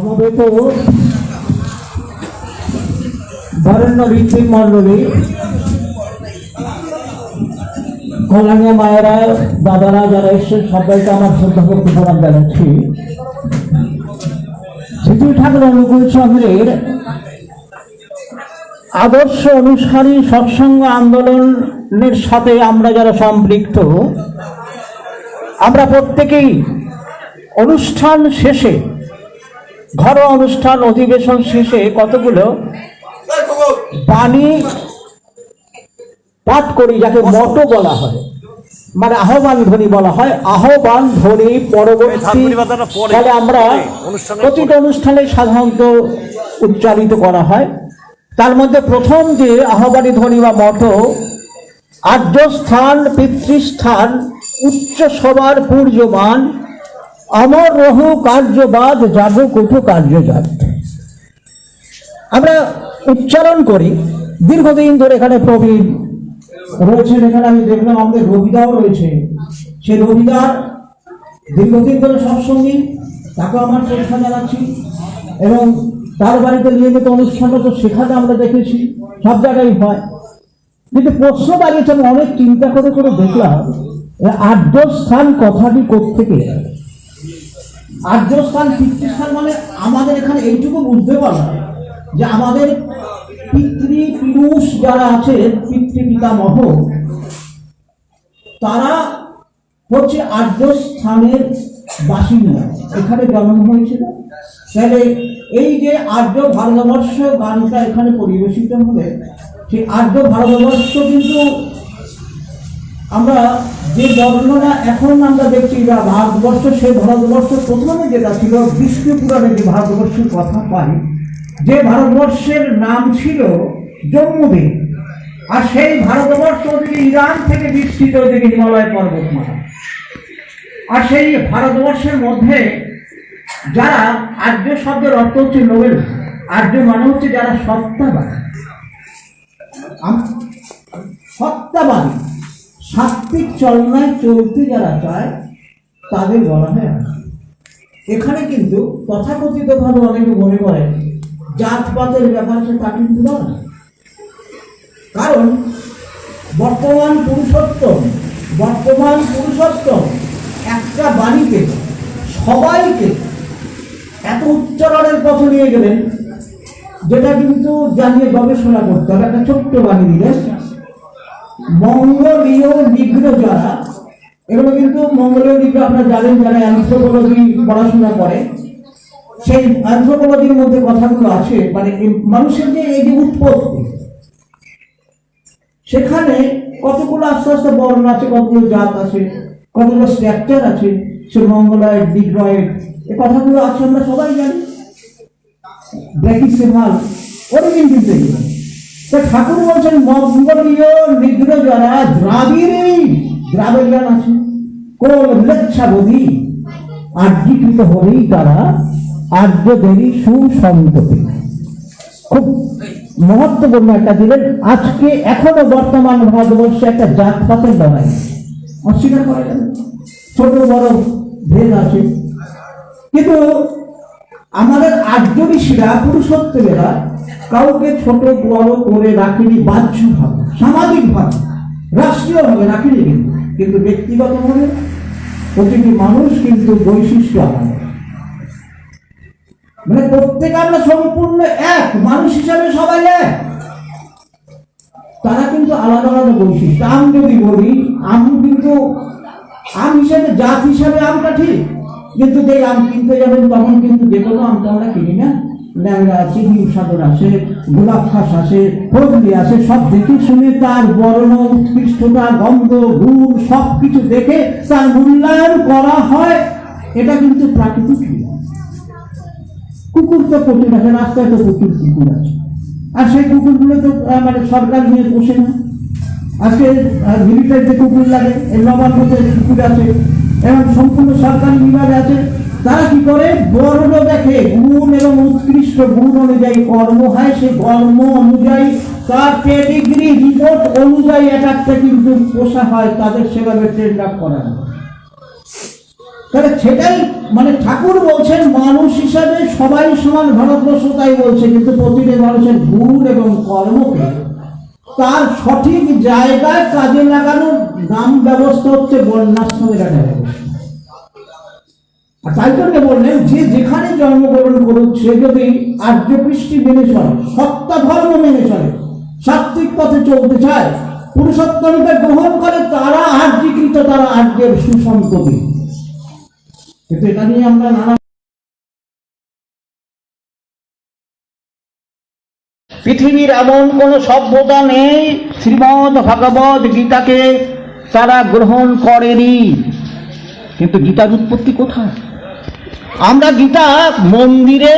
সমবেত বরেণ্য ঋত্বিক মণ্ডলী, কল্যাণী মায়েরা, দাদারা যারা এসেছেন সবাইকে আমার শ্রদ্ধা ভক্তি প্রণাম জানাচ্ছি। শিশির ঠাকুর অনুকূল চন্দ্রের আদর্শ অনুসারী সৎসঙ্গ আন্দোলনের সাথে আমরা যারা সম্পৃক্ত, আমরা প্রত্যেকেই অনুষ্ঠান শেষে, ঘরোয়া অনুষ্ঠান অধিবেশন শেষে কতগুলো বাণী পাঠ করি, যাকে মটো বলা হয়, মানে আহ্বান ধ্বনি বলা হয়। আহ্বান ধ্বনি পরবর্তী ফলে আমরা প্রতিটা অনুষ্ঠানে সাধারণত উচ্চারিত করা হয়। তার মধ্যে প্রথম যে আহ্বানী ধ্বনি বা মটো, আর্যস্থান পিতৃস্থান উচ্চ সবার পূর্যমান, অমর রহু কার্যবাদ যাবো কুঠু কার্যজাত। আমরা উচ্চারণ করি দীর্ঘদিন ধরে। এখানে প্রবীণ রয়েছেন, এখানে আমি দেখলাম আমাদের রবিদাও রয়েছে। সেই রবিদার দীর্ঘদিন ধরে সৎসঙ্গী, তাকে আমার শ্রদ্ধা জানাচ্ছি। এবং তার বাড়িতে নিয়মিত অনুষ্ঠানটা তো সেখানে আমরা দেখেছি, সব জায়গায় হয়। কিন্তু প্রশ্ন দাঁড়িয়েছে, আমি অনেক চিন্তা করে করে দেখলাম আর্যস্থান কথাটি কোত্থেকে। আর্যস্থান পিতৃস্থান মানে আমাদের এখানে এইটুকু বুঝতে পারলাম যে আমাদের পিতৃপুরুষ যারা আছে, পিতৃপিতামহ, তারা হচ্ছে আর্যস্থানের বাসিন্দা, এখানে জন্ম হয়েছিল। তাহলে এই যে আর্য ভারতবর্ষ গানটা এখানে পরিবেশিত হবে, সেই আর্য ভারতবর্ষ কিন্তু আমরা যে বর্ণনা এখন আমরা দেখছি বা ভারতবর্ষ, সেই ভারতবর্ষ প্রথমে যেটা ছিল বিষ্ণু পুরাণে যে ভারতবর্ষের কথা পাই, যে ভারতবর্ষের নাম ছিল জম্মুদ্বীপ। আর সেই ভারতবর্ষ থেকে ইরান থেকে বিস্তৃত ওইদিকে হিমালয় পর্বতমালা। আর সেই ভারতবর্ষের মধ্যে যারা আর্য শব্দের অর্থ হচ্ছে নোবেল, আর্য মানে হচ্ছে যারা সত্তাবাদী, সত্তাবাদী সাত্বিক চলনায় চলতে যারা চায় তাদের বলা হয়। এখানে কিন্তু তথাকথিত ভাবে অনেকে মনে করেন জাতপাতের ব্যাপার, তা কিন্তু নয়। কারণ বর্তমান পুরুষোত্তম একটা বাণীকে সবাইকে এত উচ্চারণের পথে নিয়ে গেলেন, যেটা কিন্তু জানিয়ে গবেষণা করতে হবে। একটা ছোট্ট বাণী দিলেন, মঙ্গলীয় নিগ্র যারা, এগুলো কিন্তু মঙ্গলীয় নিগ্র আপনারা জানেন, যারা অ্যানথ্রোপোলজি পড়াশোনা করে, সেই অ্যানথ্রোপোলজির মধ্যে কথাগুলো আছে। মানে মানুষের যে এই যে উৎপত্তি, সেখানে কতগুলো আস্তে আস্তে বর্ণ আছে, কতগুলো জাত আছে, কতগুলো স্ট্রাকচার আছে। সে মঙ্গলয়েড, নিগ্রয়েড, এই কথাগুলো আছে, আমরা সবাই জানি। ব্র্যাকিসেফাল অরিজিন কিন্তু ঠাকুর বলছেন মঙ্গলীয় নিগ্র যারা দ্রাবিড়িয়ান আছে, কোন ম্লেচ্ছাবধি আর্যীকৃত হলেই তারা আর্যদেরই সুসন্ততি। খুব মহত্বপূর্ণ একটা দিলেন। আজকে এখনো বর্তমান ভারতবর্ষে একটা জাতপাতের লড়াই, অস্বীকার করা যাবে, ছোট বড় ভেদ আছে। কিন্তু আমাদের আর্য ঋষিরা, পুরুষোত্তমেরা কাউকে ছোট বড় করে রাখিনি, বাহ্যভাবে, সামাজিকভাবে, রাষ্ট্রীয়ভাবে রাখিনি। কিন্তু ব্যক্তিগতভাবে প্রতিটি মানুষ কিন্তু বৈশিষ্ট্য আলাদা। মানে প্রত্যেকে আমরা সম্পূর্ণ এক মানুষ হিসাবে সবাই এক, তারা কিন্তু আলাদা আলাদা বৈশিষ্ট্য। আম যদি বলি, আম কিন্তু আম হিসাবে, জাত হিসাবে আমটা ঠিক, কিন্তু যে আম কিনতে যাবেন তখন কিন্তু যে কোনো আমটা আমরা কিনি না। ল্যাংড়া আছে, হিম সাগর আছে, গোলাপ খাস আছে, ফজলি আছে, সব দেখে শুনে তার বর্ণ, উৎকৃষ্টতা, গন্ধ, গুণ সব কিছু দেখে তার মূল্যায়ন করা হয়। এটা কিন্তু প্রাকৃতিক ক্রিয়া। কুকুর তো প্রচুর আছে, রাস্তায় তো প্রচুর কুকুর আছে, আর সেই কুকুরগুলো তো মানে সরকার নিয়ে বসে না। আজকে মিলিটারিতে কুকুর লাগে, নবান্নতে কুকুর আছে, এবং সম্পূর্ণ সরকারি বিভাগে আছে। তারা কি করে, বর্ণ দেখে, গুণ এবং উৎকৃষ্ট গুণ অনুযায়ী কর্ম হয়, সেই কর্ম অনুযায়ী তার পেডিগ্রি রিপোর্ট অনুযায়ী একটা কিন্তু পোষা হয়, তাদের সেভাবে ট্রেন আপ করা হয়। তাহলে সেটাই মানে ঠাকুর বলছেন মানুষ হিসাবে সবাই সমান, ভারতবর্ষ তাই বলছে, কিন্তু প্রতিটি মানুষের গুণ এবং কর্মকে তার সঠিক জায়গায় কাজে লাগানোর নাম ব্যবস্থা হচ্ছে বর্ণাশ্রমের একটা ব্যবস্থা। আর তাই জন্য বললেন যে যেখানে জন্মগ্রহণ করুক সে যদি আর্যকৃষ্টি মেনে চলে, সত্তা ধর্ম মেনে চলে, সাত্বিক পথে চলতে চায়, পুরুষোত্তমকে গ্রহণ করে, তারা আর্যীকৃত, তারা আর্যের সুসন্ততি। কিন্তু এটা নিয়ে আমরা নানা পৃথিবীর এমন কোন সভ্যতা নেই শ্রীমদ্ ভগবদ গীতাকে তারা গ্রহণ করেনি। কিন্তু গীতার উৎপত্তি কোথায়? আমরা গীতা মন্দিরে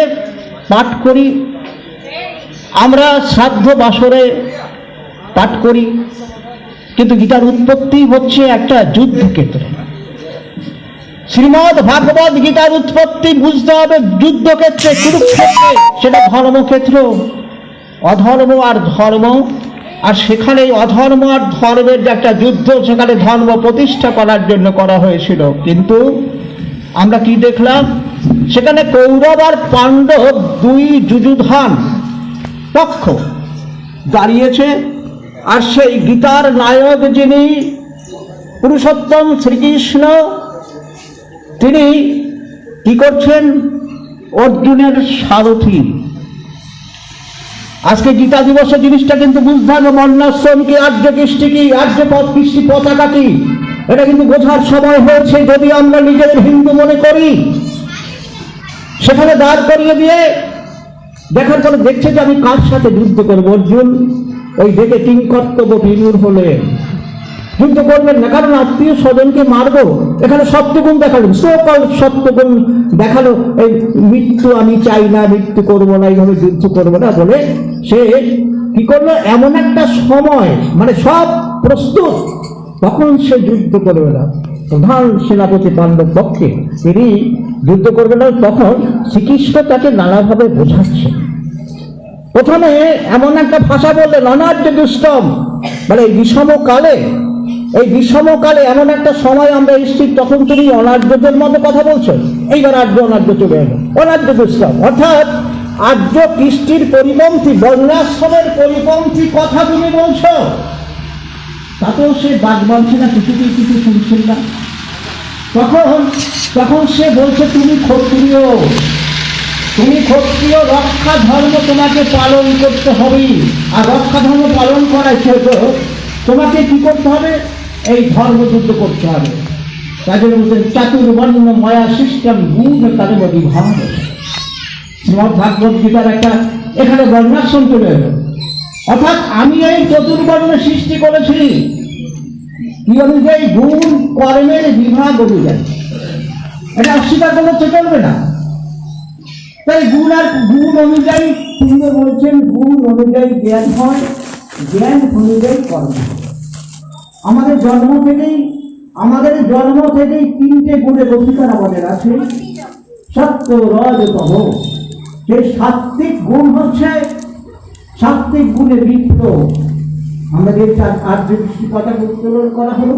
পাঠ করি, আমরা শ্রাদ্ধ বাসরে পাঠ করি, কিন্তু গীতার উৎপত্তি হচ্ছে একটা যুদ্ধক্ষেত্রে। শ্রীমদ্ ভাগবত গীতার উৎপত্তি বুঝতে হবে যুদ্ধক্ষেত্রে, কুরুক্ষেত্রে। সেটা ধর্মক্ষেত্র, অধর্ম আর ধর্ম, আর সেখানে অধর্ম আর ধর্মের যে একটা যুদ্ধ, সেখানে ধর্ম প্রতিষ্ঠা করার জন্য করা হয়েছিল। কিন্তু আমরা কি দেখলাম? সেখানে কৌরব আর পাণ্ডব দুই যুযুধান পক্ষ দাঁড়িয়েছে, আর সেই গীতার নায়ক যিনি পুরুষোত্তম শ্রীকৃষ্ণ, তিনি কি করছেন? অর্জুনের সারথি। আজকে গীতা দিবসের জিনিসটা কিন্তু বুঝতে হবে, বর্ণাশ্রম কি, আর্য কৃষ্টি কি, আর্য কৃষ্টি পতাকা কি, এটা কিন্তু বোঝার সময় হয়েছে। যদি আমরা নিজেদের হিন্দু মনে করি, সেখানে দাঁড় করিয়ে দিয়ে দেখার পরে দেখছে যে আমি কার সাথে যুদ্ধ করবো। অর্জুন ওই দেখে কিংকর্তব্য বিমূঢ় হলেন, যুদ্ধ করবেন না, কারণ আত্মীয় স্বজনকে মারবো। এখানে সত্যগুণ দেখালো, সকল সত্যগুণ দেখালো, এই মৃত্যু আমি চাই না, মৃত্যু করবো না, এইভাবে যুদ্ধ করবো না বলে সে কি করলো? এমন একটা সময় মানে সব প্রস্তুত, তখন সে যুদ্ধ করবে না। প্রধান সেনাপতি পাণ্ডব পক্ষে তিনি যুদ্ধ করবে না। তখন শ্রীকৃষ্ণ তাকে নানাভাবে বোঝাচ্ছে। প্রথমে এমন একটা ভাষা বললেন, অনার্য দুষ্টম, মানে এই বিষমকালে এমন একটা সময় আমরা এসেছি, তখন তুমি অনার্যদের মধ্যে কথা বলছো। এইবার আর্য অনার্য চলে এলো, অনার্য দুষ্টম, অর্থাৎ আর্য কৃষ্টির পরিপন্থী, বর্ণাশ্রমের পরিপন্থী কথা তুমি বলছো। তাতেও সে বাদ বলছে না, কিছুতেই কিছু শুনছেন না। তখন সে বলছে তুমি ক্ষত্রিয়, রক্ষা ধর্ম তোমাকে পালন করতে হবে। আর রক্ষা ধর্ম পালন করার জন্য তোমাকে কি করতে হবে? এই ধর্মযুদ্ধ করতে হবে। তাদের বলছেন চাতুর্বর্ণ মায়া সিস্টেম গুণ তাদের বিভাগ। শ্রীমদ্ ভাগবত গীতার একটা এখানে বর্ণাশ্রম চলে এলো, অর্থাৎ আমি এই চতুর্বর্ণ সৃষ্টি করেছি কি অনুযায়ী? গুণ কর্মের বিভাগ অনুযায়ী। এটা অস্বীকার করলে চলবে না। তাই গুণ অনুযায়ী তিনি বলছেন, গুণ অনুযায়ী জ্ঞান হয়, জ্ঞান অনুযায়ী কর্ম। আমাদের জন্ম থেকেই তিনটে গুণের অধিকার আমাদের আছে, সত্য, রজ, তম। সেই সাত্বিক গুণ হচ্ছে, সাত্বিক গুণে লিপ্ত। আমাদের আর্য কৃষ্টি পতাকা উত্তোলন করা হলো,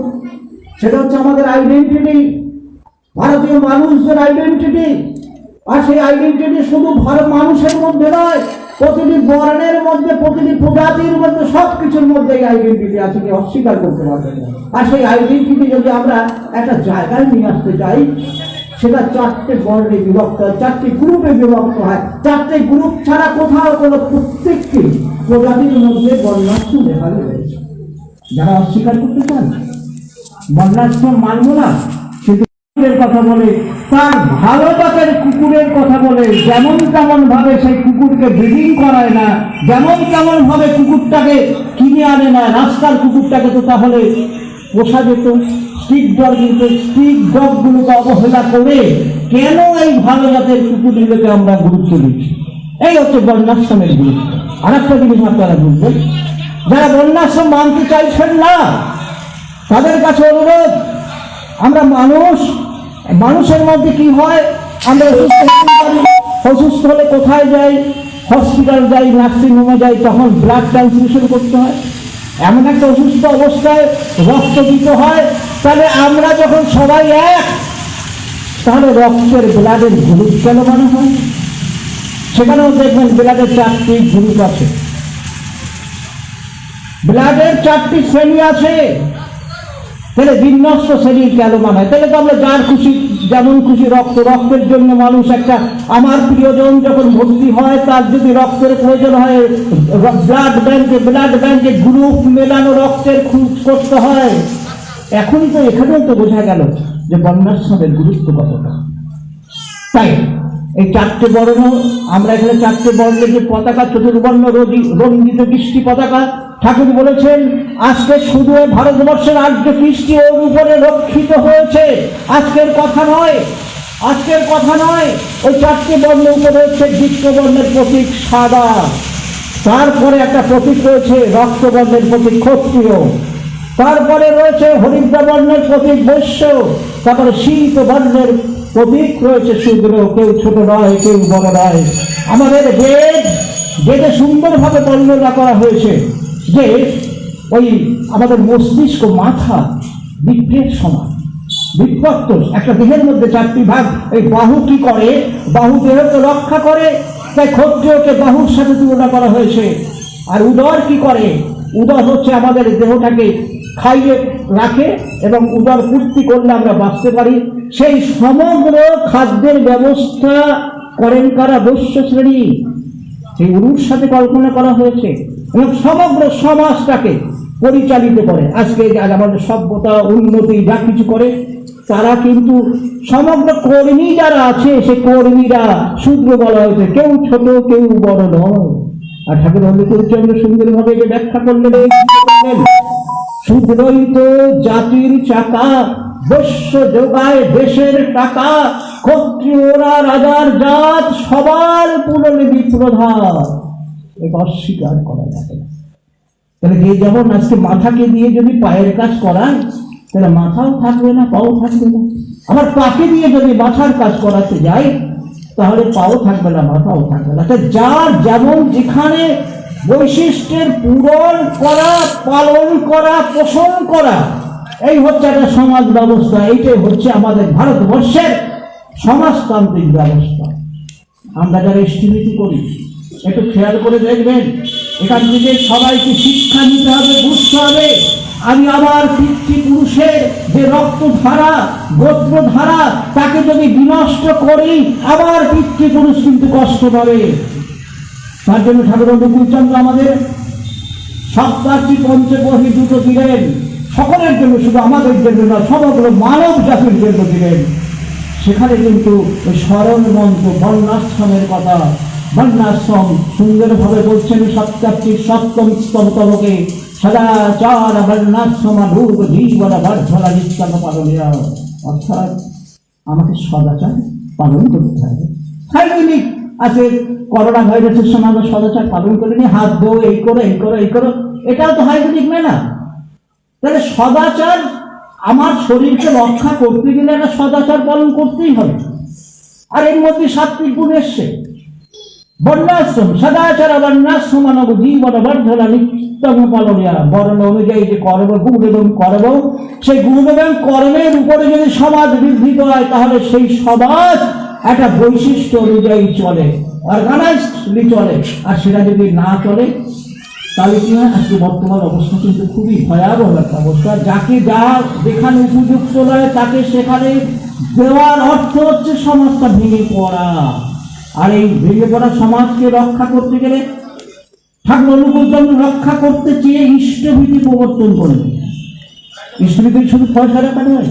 সেটা হচ্ছে আমাদের আইডেন্টিটি, ভারতীয় মানুষদের আইডেন্টিটি। আর সেই আইডেন্টিটি শুধু মানুষের মধ্যে নয়, প্রতিটি বর্ণের মধ্যে, প্রতিটি প্রজাতির মধ্যে, সবকিছুর মধ্যে এই আইডেন্টিটি আছে, অস্বীকার করতে পারবে না। আর সেই আইডেন্টিটি যদি আমরা একটা জায়গায় নিয়ে আসতে চাই, সেটা চারটে বর্ণে বিভক্ত হয়, চারটি গ্রুপে বিভক্ত হয়। চারটে গ্রুপ ছাড়া কোথাও কোনো প্রত্যেকটি প্রজাতির মধ্যে বর্ণাশ্রম দেখানো রয়েছে। যারা অস্বীকার করতে চান বর্ণাশ্রম মানব না, কথা বলে, তার ভালো জাতের কুকুরের কথা বলে, যেমন তেমন ভাবে সেই কুকুরকে ব্রিডিং করায় না, যেমন তেমন ভাবে কুকুরটাকে কিনে আনে না। রাস্তার কুকুরটাকে তো তাহলে পোষা যেত, স্ট্রিট ডগ, কিন্তু স্ট্রিট ডগ গুলোকে অবহেলা করে কেন এই ভালো জাতের কুকুরগুলোকে আমরা গুরুত্ব দিচ্ছি? এই হচ্ছে বর্ণাশ্রমের গুরুত্ব। আর একটা জিনিস আপনারা বুঝবেন, যারা বর্ণাশ্রম মানতে চাইছেন না, তাদের কাছে অনুরোধ, আমরা মানুষের মধ্যে কি হয়? আমরা অসুস্থ হলে কোথায় যাই? হসপিটাল যাই, নার্সিংহোমে যাই, তখন ব্লাড ট্রান্সফিউশন করতে হয়। এমন একটা অসুস্থ অবস্থায় রক্ত দিতে হয়। তাহলে আমরা যখন সবাই এক, তাহলে রক্তের ব্লাডের গ্রুপ কেন মনে হয়? সেখানেও দেখবেন ব্লাডের 4টি গ্রুপ আছে, ব্লাডের 4টি শ্রেণী আছে। তাহলে বিন্যস্ত শ্রেণীর কেন মনে হয়? তাহলে তো আমরা যার খুশি যেমন খুশি রক্তের জন্য মানুষ একটা, আমার প্রিয়জন যখন ভর্তি হয় তার যদি রক্তের প্রয়োজন হয় ব্লাড ব্যাংকে গ্রুপ মেলানো রক্তের খোঁজ করতে হয়। এখনই তো এখানেও তো বোঝা গেল যে বর্ণাশ্রমের গুরুত্ব কতটা। তাই এই 4টে বর্ণ, আমরা এখানে 4টে বর্ণের যে পতাকা, চতুর্বর্ণ রঞ্জিত কৃষ্টি পতাকা, ঠাকুর বলেছেন আজকে শুধু ভারতবর্ষের আর্য কৃষ্টি ওর উপরে রক্ষিত হয়েছে, আজকের কথা নয়, আজকের কথা নয়। ওই 4টে বর্ণের উপরে হচ্ছে বৃক্ষবর্ণের প্রতীক সাদা, তারপরে একটা প্রতীক রয়েছে রক্তবর্ণের প্রতীক ক্ষত্রিয়, তারপরে রয়েছে হরিদ্রা বর্ণের প্রতীক বৈশ্য, তারপরে শীত বর্ণের প্রতীক রয়েছে শূদ্র, কেউ ছোট নয় কেউ বড় নয়। আমাদের বেদে সুন্দরভাবে বর্ণনা করা হয়েছে যে ওই আমাদের মস্তিষ্ক, মাথা বৃক্ষের সমান, বিভক্ত একটা দেহের মধ্যে 4টি ভাগ। এই বাহু কি করে? বাহু দেহকে রক্ষা করে, তাই ক্ষত্রিয়কে বাহুর সাথে তুলনা করা হয়েছে। আর উদর কি করে? উদর হচ্ছে আমাদের দেহটাকে খাইয়ে রাখে এবং উদর পূর্তি করলে আমরা বাঁচতে পারি। সেই সমগ্র খাদ্যের ব্যবস্থা করেন কারা? বৈশ্য শ্রেণী। সেই উরুর সাথে কল্পনা করা হয়েছে এবং সমগ্র সমাজটাকে পরিচালিত করে। আজকে আমাদের সভ্যতা উন্নতি যা কিছু করে, তারা কিন্তু সমগ্র কর্মী যারা আছে সে কর্মীরা শূদ্র বলা হয়েছে, কেউ ছোট কেউ বড় নয়। আর ঠাকুর হরিচন্দ্র সুন্দরভাবে ব্যাখ্যা করলেন, শূদ্রই তো জাতির চাকা, বৈশ্য যোগায় দেশের টাকা, ক্ষত্রিয়রা রাজার জাত, সবার পুনর্বি প্রধান। এটা অস্বীকার করা যাবে না। তাহলে যে যেমন আজকে মাথাকে দিয়ে যদি পায়ের কাজ করায়, তাহলে মাথাও থাকবে না, পাও থাকবে না। আবার পাকে দিয়ে যদি মাথার কাজ করাতে যাই, তাহলে পাও থাকবে না, মাথাও থাকবে না। যার যেমন যেখানে বৈশিষ্ট্যের পূরণ করা, পালন করা, পোষণ করা, এই হচ্ছে একটা সমাজ ব্যবস্থা। এইটাই হচ্ছে আমাদের ভারতবর্ষের সমাজতান্ত্রিক ব্যবস্থা। আমরা যারা এসটিভিটি করি একটু খেয়াল করে দেখবেন, এখান থেকে সবাইকে শিক্ষা নিতে হবে, বুঝতে হবে আমি আমার পিতৃপুরুষের যে রক্তধারা, গোত্রধারা, তাকে যদি বিনষ্ট করি আমার পিতৃপুরুষ কিন্তু কষ্ট পাবে। তার জন্য ঠাকুর অনুকূলচন্দ্র আমাদের সপ্তাহটি পঞ্চবহী দুটো দিলেন, সকলের জন্য, শুধু আমাদের জন্য না, সমগ্র মানব জাতির জন্য দিলেন। সেখানে কিন্তু ওই স্মরণ মন্ত্র, বর্ণাশ্রমের কথা, বর্ণাশ্রম সুন্দরভাবে বলছেন সপ্তাহটির 7ম স্তবকে, সদাচার বর্ণাশ্রমা ভূত জীবন বর্ধনা নিত্যম পালনীয়। অর্থাৎ আমাকে সদাচার পালন করতে হবে। হাইজেনিক আছে, করোনা ভাইরাসের সময় আমরা সদাচার পালন করিনি, হাত ধো, এই করো এই করো এই করো, এটাও তো হাইজেনিক নয় না? তাহলে সদাচার, আমার শরীরকে রক্ষা করতে গেলে একটা সদাচার পালন করতেই হবে। আর এর মধ্যে 7টি গুণ এসছে। বর্ণাশ্রম, সদাচার বর্ণাশ্রম জীবন বর্ধনা নিত্যম পালনীয়। বর্ণ অনুযায়ী যে কর্ম, গুণ এবং কর্ম, সেই গুণ এবং কর্মের উপরে যদি সমাজ বৃদ্ধিত হয়, তাহলে সেই সমাজ একটা বৈশিষ্ট্য অনুযায়ী চলে, অর্গানাইজডলি চলে। আর সেটা যদি না চলে, তাহলে কি হয়? আজকে বর্তমান অবস্থা কিন্তু খুবই ভয়াবহ একটা অবস্থা। যাকে যা যেখানে উপযুক্ত নয় তাকে সেখানে দেওয়ার অর্থ হচ্ছে সমাজটা ভেঙে পড়া। আর এই ভেঙে পড়া সমাজকে রক্ষা করতে গেলে ঠাকুর অনুকূলচন্দ্র রক্ষা করতে চেয়ে ইষ্টভীতি প্রবর্তন করবে। ইষ্টভীতি শুধু পয়সা রাখা নয়,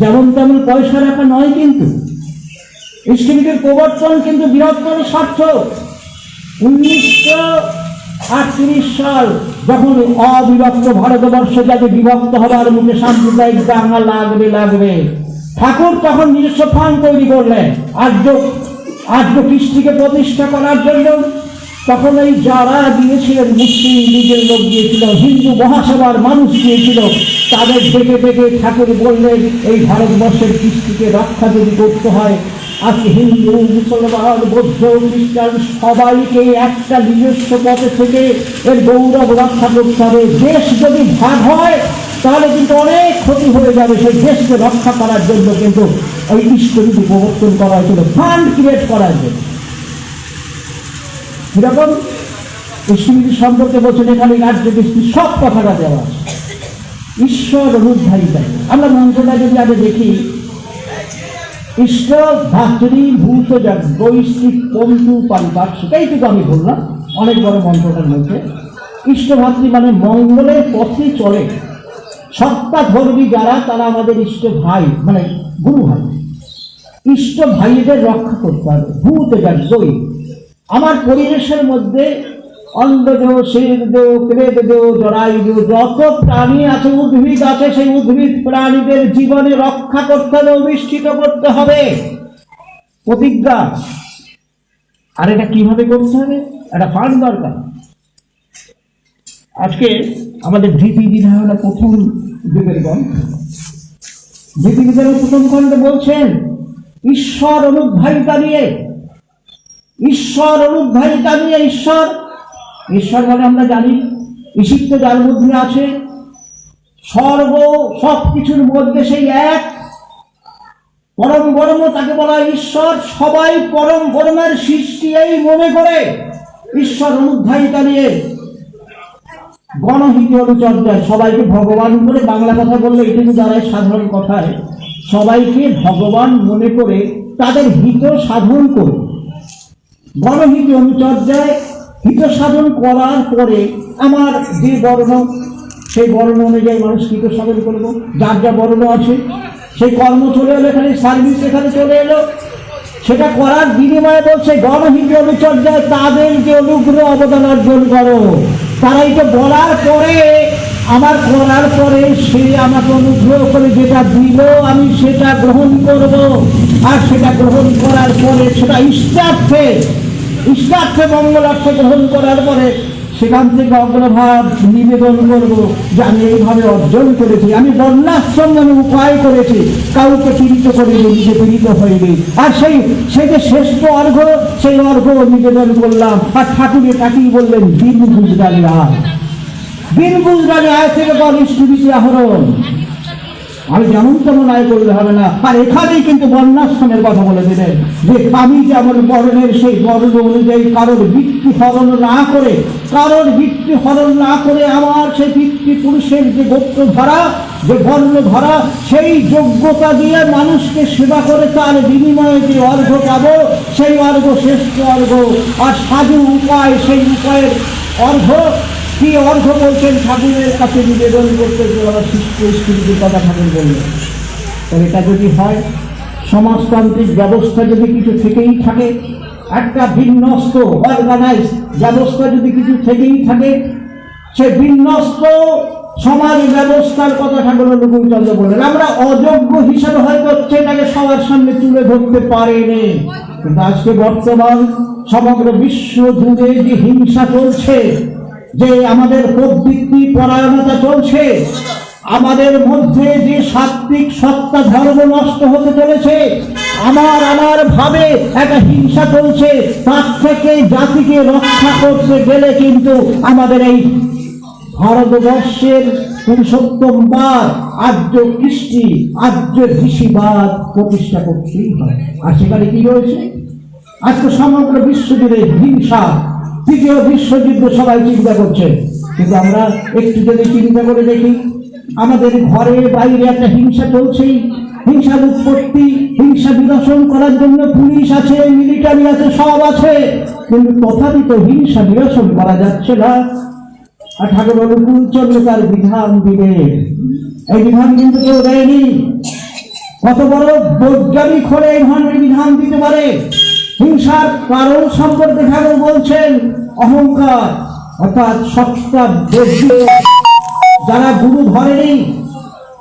যেমন তেমন পয়সা রাখা নয়, কিন্তু ইষ্টভীতির প্রবর্তন কিন্তু বৃহত্তর স্বার্থ। 1938 সাল যখন অবিভক্ত ভারতবর্ষ যাতে বিভক্ত হবার মুখে সাম্প্রদায়িক দাঙ্গা লাগবে, ঠাকুর তখন নিজস্ব ফান্ড তৈরি করলেন আর্য কৃষ্টিকে প্রতিষ্ঠা করার জন্য। তখন এই যারা দিয়েছিলেন, মুসলিম লীগের লোক দিয়েছিল, হিন্দু মহাসভার মানুষ দিয়েছিল, তাদের ডেকে ডেকে ঠাকুর বললেন এই ভারতবর্ষের কৃষ্টিকে রক্ষা যদি করতে হয়, আজকে হিন্দু, মুসলমান, বৌদ্ধ, খ্রিস্টান সবাইকে একটা নিজস্ব পথে থেকে এর গৌরব রক্ষা করতে হবে। দেশ যদি ভাগ হয় তাহলে কিন্তু অনেক ক্ষতি হয়ে যাবে। সেই দেশকে রক্ষা করার জন্য কিন্তু ওই ইষ্টনীতি প্রবর্তন করা হয়েছিল, ফান্ড ক্রিয়েট করার জন্য। কিরকম ইষ্টনীতি সম্পর্কে বলছেন এখানে রাজ্যদৃষ্টি সব কথাটা দেওয়া আছে। ঈশ্বর অনুধারিতা, আমরা মন্ত্রটা যদি আগে দেখি, ইষ্ট ধাত্রী ভূত বৈশ্বিক পন্তু পারিপার্শ্ব, এইটুকু আমি বললাম অনেক বড় মন্ত্রটার মধ্যে। ইষ্টভাতৃ মানে মঙ্গলের পথে চলে, সত্তা ধর্মী যারা তারা আমাদের ইষ্ট ভাই, মানে গুরু ভাই। ইষ্ট ভাইদের রক্ষা করতে হবে। ভূত বৈ, আমার পরিবেশের মধ্যে অন্ডদেহ, শিরদেহ, ক্রেতদেহ, জরায়ুদেহ, যত প্রাণী আছে, উদ্ভিদ আছে, সেই উদ্ভিদ প্রাণীদের জীবনে রক্ষা করতে হবে, অধিষ্ঠিত করতে হবে, প্রতিজ্ঞা। আর এটা কিভাবে করতে হবে? একটা ফান্ড দরকার। আজকে আমাদের ধৃতি বিধায়ক প্রথম যুগের গ্রন্থ, ধৃতি বিধায়ক প্রথম খণ্ডে বলছেন ঈশ্বর অনুধারিতা নিয়ে, ঈশ্বর অনুধারিতা নিয়ে। ঈশ্বর ঈশ্বর মানে আমরা জানি ঈশিত্ব যার মধ্যে আছে, সব কিছুর মধ্যে সেই এক পরম ব্রহ্ম, তাকে বলা হয় ঈশ্বর। সবাই পরম ব্রহ্মের সৃষ্টি এই মনে করে ঈশ্বর অনুধারিতা নিয়ে গণহিত অনুচর্যায় সবাইকে ভগবান করে, বাংলা কথা বললে এটুকু দ্বারাই সাধারণ কথায়, সবাইকে ভগবান মনে করে তাদের হিত সাধন করে গণহিত অনুচর্যায় হিত সাধন করার পরে আমার যে বর্ণ, সেই বর্ণ অনুযায়ী মানুষ হিত সাধন করবো। যার যা বর্ণ আছে সেই কর্ম চলে এলো, এখানে সার্ভিস এখানে চলে এলো, সেটা করার বিনিময়ে বলছে গণহিত অনুচর্যায় তাদেরকে অনুগ্রহ অবদান অর্জন করো। তারা এটা বলার পরে, আমার করার পরে সে আমাকে অনুগ্রহ করে যেটা দিল আমি সেটা গ্রহণ করব। আর সেটা গ্রহণ করার পরে সেটা ইষ্টার্থে মঙ্গলার্থে গ্রহণ করার পরে সেখান থেকে অগ্রভাব নিবেদন করব যে আমি এইভাবে অর্জন করেছি, আমি বর্ণাশ্রম আমি উপায় করেছি, কাউকে পীড়িত করিনি, নিজে পীড়িত হয়নি। আর সেই যে শ্রেষ্ঠ অর্ঘ্য, সেই অর্ঘ্য নিবেদন করলাম। আর ঠাকুরের তাকেই বললেন দিন গুজরালি আয়, দিন গুজরালি আয় থেকে বল ইষ্টনীতি আহরণ। আমি যেমন তেমন আয় করলে হবে না। আর এখানেই কিন্তু বর্ণাশ্রমের কথা বলে দিলেন যে আমি যেমন বর্ণের সেই বর্ণ অনুযায়ী কারোর বৃত্তি হরণ না করে আমার সেই পিতৃপুরুষের যে গোত্র ধরা, যে বর্ণ ধরা, সেই যোগ্যতা দিয়ে মানুষকে সেবা করে তার বিনিময়ে যে অর্ঘ্য পাবো, সেই অর্ঘ্য শ্রেষ্ঠ অর্ঘ্য। আর সাধু উপায়, সেই উপায়ের অর্ঘ্য কি অর্ঘ্য বলছেন ঠাকুরের কাছে নিবেদন করতে, শিষ্য স্ত্রীর কথা ঠাকুর বললেন। তবে এটা যদি হয়, সমাজতান্ত্রিক ব্যবস্থা যদি কিছু থেকেই থাকে, একটা বিন্যস্ত অর্গানাইজ ব্যবস্থা যদি কিছু থেকেই থাকে, সে বিন্যস্ত সমাজ ব্যবস্থার কথা ঠাকুর অনুকূলচন্দ্র বললেন। আমরা অযোগ্য হিসাবে হয়তো সেটাকে সবার সামনে তুলে ধরতে পারিনি, কিন্তু আজকে বর্তমান সমগ্র বিশ্ব জুড়ে যে হিংসা চলছে, যে আমাদের প্রবৃত্তি পরায়ণতা চলছে, আমাদের মধ্যে যে সাত্বিক সত্তা ধর্ম নষ্ট হতে চলেছে, আমার ভাবে একটা হিংসা চলছে, তার থেকে জাতিকে রক্ষা করতে গেলে কিন্তু আমাদের এই ভারতবর্ষের পুরুষোত্তমবাদ, আর্য কৃষ্টি, আর্য ঋষিবাদ প্রতিষ্ঠা করতেই হয়। আর সেখানে কি রয়েছে? আজকে সমগ্র বিশ্বজুড়ে হিংসা, তৃতীয় বিশ্বযুদ্ধ সবাই চিন্তা করছে, কিন্তু আমরা একটু যদি চিন্তা করে দেখি, আমাদের ঘরে বাইরে একটা হিংসা চলছেই। হিংসার উৎপত্তি, হিংসা নিরসন করার জন্য পুলিশ আছে, মিলিটারি আছে, সব আছে, কিন্তু তথাপি তো হিংসা নিরসন করা যাচ্ছে না। আর ঠাকুর অনুকূলচন্দ্র তার বিধান দিবে, এই বিধান কিন্তু কেউ দেয়নি। কত বড় বৈজ্ঞানিক হলে এই ধরনের বিধান দিতে পারে? হিংসার কারণ সম্পর্কে ঠাকুর বলছেন অহংকার, অর্থাৎ সত্তা বর্জিত, যারা গুরু ধরেনি,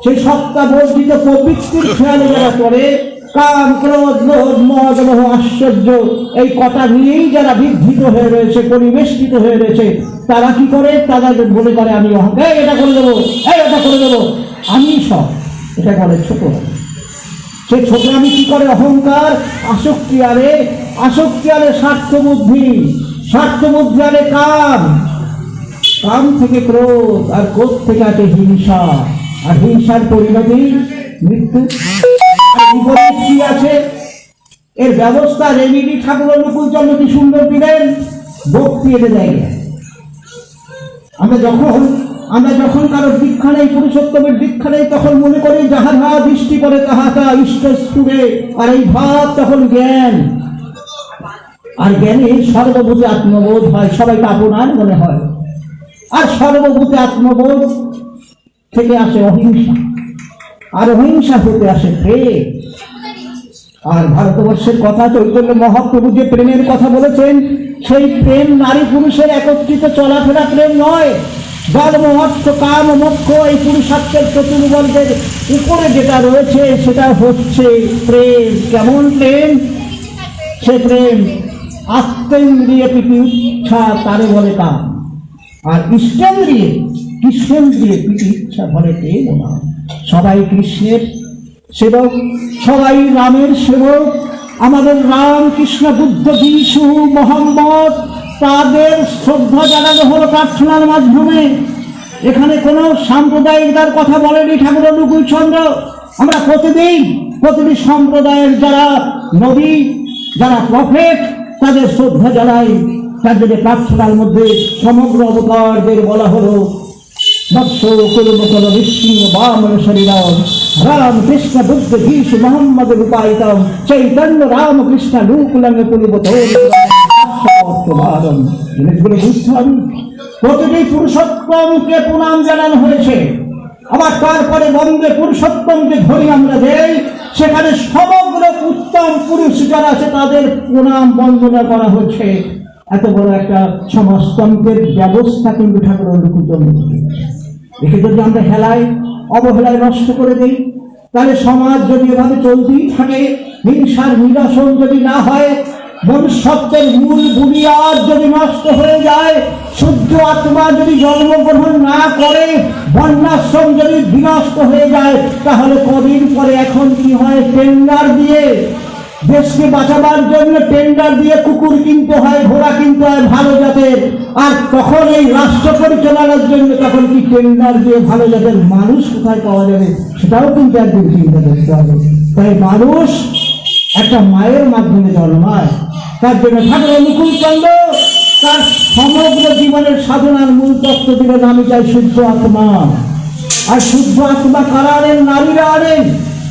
সেই সত্তা বর্জিত প্রবৃত্তির খেয়ালে যারা করে, কাম, ক্রোধ, লোভ, মদ, মোহ, আশ্চর্য, এই কথা নিয়েই যারা বিধৃত হয়ে রয়েছে, পরিবেষ্টিত হয়ে রয়েছে, তারা কি করে? তারা বলে করে আমি অহংকার, এটা করে দেবো, এটা করে দেবো, আমি সব, এটা করে ছোট। সে ছোট আমি কি করে? অহংকার, আসক্তি আরে স্বার্থ বুদ্ধি আরে কাম থেকে ক্রোধ, আর ক্রোধ থেকে আছে হিংসা, আর হিংসার পরিণতি মৃত্যু। বিপরীত কি আছে এর ব্যবস্থা রেমিডি ঠাকুর অনুকূলচন্দ্র কি সুন্দর দিলেন, ভক্তি এতে দেয়। আমরা যখন কারো দীক্ষা নেই, পুরুষোত্তমের দীক্ষা নেই, তখন মনে করি যাহা যাহা দৃষ্টি করে তাহা তা ইষ্ট স্থূলে, আর এই ভাব তখন জ্ঞান। আর জ্ঞানে সর্বভূতে আত্মবোধ হয়, সবাইকে আপনার মনে হয়। আর সর্বভূতে আত্মবোধ থেকে আসে অহিংসা, আর অহিংসা হতে আসে প্রেম। আর ভারতবর্ষের কথা চৈতন্য মহাপ্রভু যে প্রেমের কথা বলেছেন, সেই প্রেম নারী পুরুষের একত্রিত চলাফেরা প্রেম নয়। ধর্ম, অর্থ, কাম, মোক্ষ এই পুরুষার্থের চতুর্বর্গের উপরে যেটা রয়েছে সেটা হচ্ছে প্রেম। কেমন প্রেম? সে প্রেম আত্মেন্দ্রিয় প্রীতি ইচ্ছা তারে বলে কাম, আর ইষ্টেন্দ্রিয় কৃষ্ণেন্দ্রিয় প্রীতি ইচ্ছা বলে প্রেম। সবাই কৃষ্ণের সেবক, সবাই রামের সেবক। আমাদের রাম, কৃষ্ণ, বুদ্ধ, যিশু, মোহাম্মদ, তাদের শ্রদ্ধা জানানো হলো প্রার্থনার মাধ্যমে। এখানে কোনো সাম্প্রদায়িকতার কথা বলেনি ঠাকুর অনুকূলচন্দ্র। আমরা প্রতিটি সম্প্রদায়ের যারা নবী, যারা প্রফেট, তাদের শ্রদ্ধা জানাই। তাদের প্রার্থনার মধ্যে সমগ্র অবতারদের বলা হলো মৎস্য কুলমকল বিষ্ণু বামন শরীরম রাম কৃষ্ণ বুদ্ধ যিশু মোহাম্মদ রূপায়িতম চৈতন্য রাম কৃষ্ণ লুকুলং পুলিবতোরম। জিনিসগুলো বুঝতে হবে। প্রতিটি পুরুষোত্তমকে প্রণাম জানানো হয়েছে। আবার তারপরে বন্দে পুরুষোত্তমকে ধরি আমরা দেই, সেখানে সমগ্র উত্তম পুরুষ যারা আছে তাদের প্রণাম বন্দনা করা হচ্ছে। এত বড় একটা সমাজতন্ত্রের ব্যবস্থা কিন্তু ঠাকুর অনুকূলচন্দ্র। একে যদি আমরা অবহেলায় নষ্ট করে দিই, তাহলে সমাজ যদি এভাবে চলতেই থাকে, হিংসার নিরসন যদি না হয়, মনুষ্যত্বের মূল বুনিয়াদ যদি নষ্ট হয়ে যায়, শুদ্ধ আত্মা যদি জন্মগ্রহণ না করে, বর্ণাশ্রম যদি বিনষ্ট হয়ে যায়, তাহলে কদিন পরে এখন কি হয়, টেন্ডার দিয়ে দেশকে বাঁচাবার জন্য টেন্ডার দিয়ে কুকুর কিনতে হয়, ঘোড়া কিনতে হয় ভালো জাতের। আর তখন এই রাষ্ট্র পরিচালনার জন্য তখন কি টেন্ডার দিয়ে ভালো জাতের মানুষ কোথায় পাওয়া যাবে, সেটাও কিন্তু একদিন চিন্তা করতে হবে। তাই মানুষ একটা মায়ের মাধ্যমে জন্মায়। তার জন্য ঠাকুর অনুকূলচন্দ্র তার সমগ্র জীবনের সাধনার মূল তত্ত্ব দিলেন, আমি চাই শুদ্ধ আত্মা। আর শুদ্ধ আত্মা কারা আনেন? নারীরা আনেন।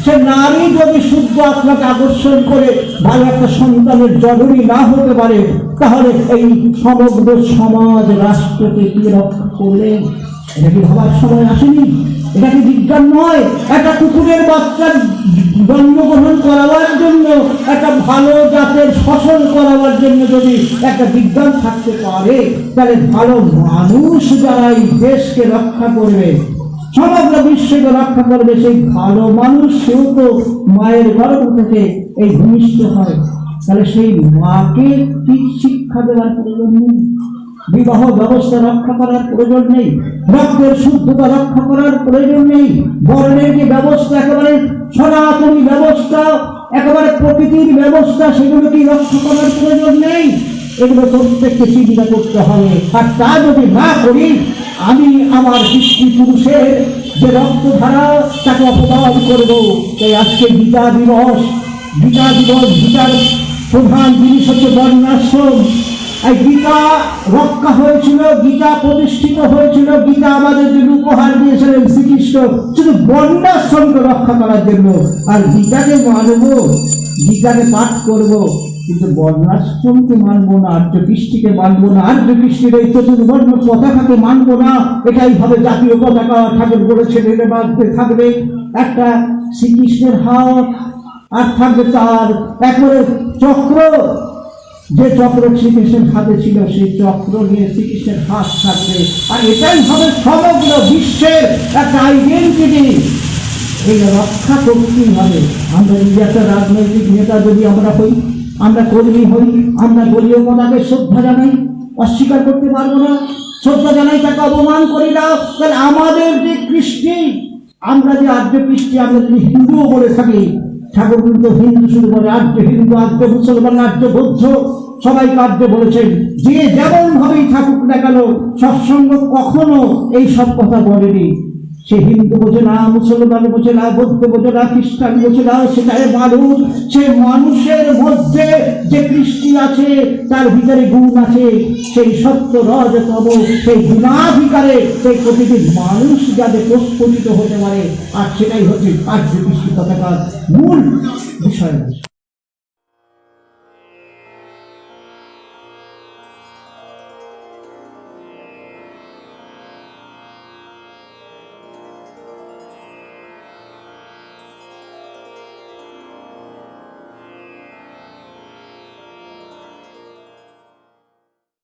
সে নারী যদি শুদ্ধ আত্মাকে আকর্ষণ করে ভালো একটা সন্তানের জননী না হতে পারে, তাহলে এই সমগ্র সমাজ রাষ্ট্রকে কি রক্ষা করলেন? এটা কি ভাবার সময় আসেনি? এটা কি বিজ্ঞান নয়? একটা কুকুরের বাচ্চার জন্মগ্রহণ করাবার জন্য, একটা ভালো জাতের ফসল করাবার জন্য যদি একটা বিজ্ঞান থাকতে পারে, তাহলে ভালো মানুষ যারা এই দেশকে রক্ষা করবে, সমগ্র বিশ্বকে রক্ষা করবে, সেই ভালো মানুষ সেও তো মায়ের গর্ভ থেকে এই ভূমিষ্ঠ হয়। তাহলে সেই মাকে কি শিক্ষা দেওয়ার প্রয়োজন নেই? বিবাহ ব্যবস্থা রক্ষা করার প্রয়োজন নেই? রক্তের শুদ্ধতা রক্ষা করার প্রয়োজন নেই? বর্ণের যে ব্যবস্থা, একেবারে সনাতনী ব্যবস্থা, একেবারে প্রকৃতির ব্যবস্থা, সেগুলো কি রক্ষা করার প্রয়োজন নেই? এগুলো প্রত্যেককে চিন্তা করতে হবে। আর তা যদি না করি, আমি আমার পিতৃপুরুষের যে রক্তধারা তাকে অপমান করব। তাই আজকে গীতা দিবস, গীতার প্রধান জিনিস হচ্ছে বর্ণাশ্রম। এই গীতা রক্ষা হয়েছিল, গীতা প্রতিষ্ঠিত হয়েছিল, গীতা আমাদের জন্য উপহার দিয়েছিলেন শ্রীকৃষ্ণ শুধু বর্ণাশ্রমকে রক্ষা করার জন্য। আর গীতাকে মানব, গীতাকে পাঠ করব, কিন্তু বর্ণাশ্রমকে মানবো না, আর্য কৃষ্টিকে মানবো না, আর্য কৃষ্টির এই চতুর্বর্ণ পতাকাকে মানবো না। এটাই হবে জাতীয় পতাকা। ঠাকুর বলেছেন এর মধ্যে থাকবে একটা শ্রীকৃষ্ণের হাত, আর থাকবে তার একবারে চক্র। যে চক্র শ্রীকৃষ্ণের হাতে ছিল, সেই চক্র নিয়ে শ্রীকৃষ্ণের হাত থাকবে। আর এটাই হবে সমগ্র বিশ্বের একটা আইডেন্টিটি। এই রক্ষা করতেই হবে। আমরা যদি একটা রাজনৈতিক নেতা যদি আমরা হই, আমরা কর্মী হই, আমরা দলীয় পতাকে শ্রদ্ধা জানাই, অস্বীকার করতে পারবো না। শ্রদ্ধা জানাই, তাকে অপমান করি না। তাহলে আমাদের যে কৃষ্টি, আমরা যে আর্য কৃষ্টি, আমরা যদি হিন্দুও বলে থাকি, ঠাকুর কিন্তু হিন্দু শুধু বলে, আর্য হিন্দু, আর্য মুসলমান, আর্য বৌদ্ধ, সবাই আর্য বলেছেন। যে যেমন ভাবেই থাকুক না কেন, সৎসঙ্গ কখনো এই সব কথা বলেনি। সে হিন্দু বোঝে না, মুসলমান বোঝে না, বৌদ্ধ বোঝে না, খ্রিস্টান বোঝে না, সেটাই মানুষ। সে মানুষের মধ্যে যে কৃষ্টি আছে, তার ভিতরে গুণ আছে, সেই সত্য রজতম, সেই গুণাধিকারে সেই প্রতিটি মানুষ যাতে প্রস্ফুটিত হতে পারে, আর সেটাই হচ্ছে আর্য কৃষ্টি পতাকার মূল বিষয়।